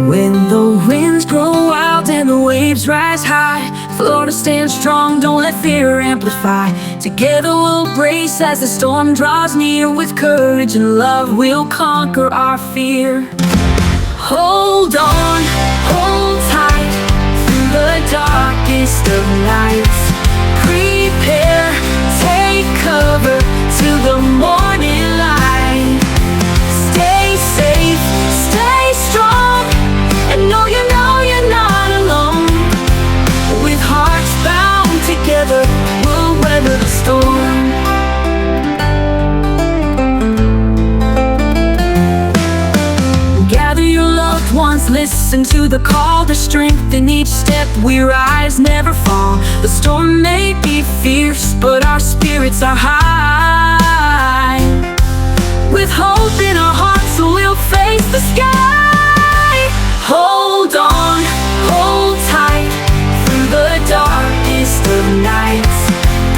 When the winds grow wild and the waves rise high, Florida stands strong, don't let fear amplify. Together we'll brace as the storm draws near. With courage and love we'll conquer our fear. Hold on, hold tight through the darkest of nights. Prepare, take cover till the morning light. Stay safe, stay strong, and know you're not alone. With hearts bound together, we'll weather the storm. Gather your loved ones, listen to the call to strength. In each step we rise, never fall. The storm may be fierce, but our spirits are high. With hope in our hearts, we'll face the sky. Hold on, hold tight through the darkest of nights.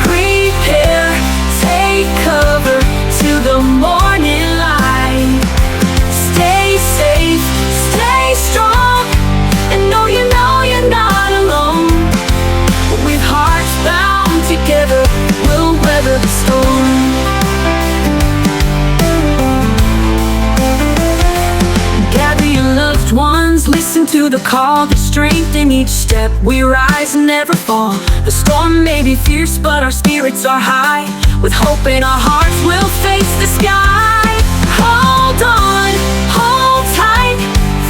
Prepare, take cover till the morning light. Stay safe, stay strong, and know you're not alone. With hearts bound together, we'll weather the storm. Ones, listen to the call to strength. In each step we rise and never fall. The storm may be fierce, but our spirits are high. With hope in our hearts, we'll face the sky. Hold on, hold tight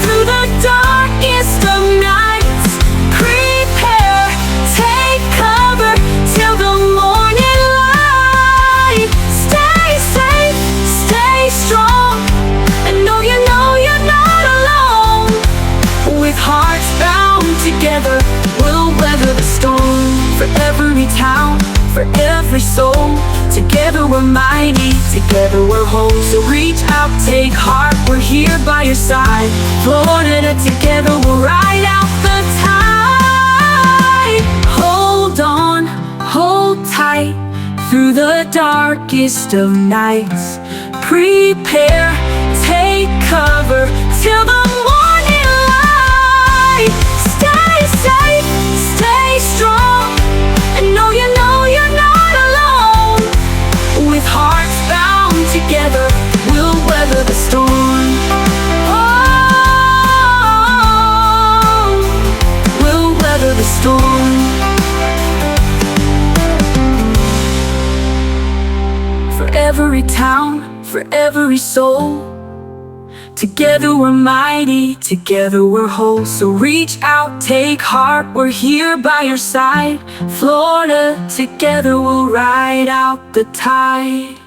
through the darkest of nights. Prepare, take cover till the morning light. Stay safe, stay strong, and know you're not alone. With hearts bound together, we'll weather the storm. For every town, for every soul, together we're mighty, together we're whole. So reach out, take heart, we're here by your side. Florida, together we'll ride out the tide. Hold on, hold tight through the darkest of nights. Prepare, take cover till the morning light. Stay safe, stay strong, and know you're not alone. With hearts bound together, we'll weather the storm. Oh, we'll weather the storm. For every town, for every soul, together we're mighty, together we're whole. So reach out, take heart, we're here by your side. Florida, together we'll ride out the tide.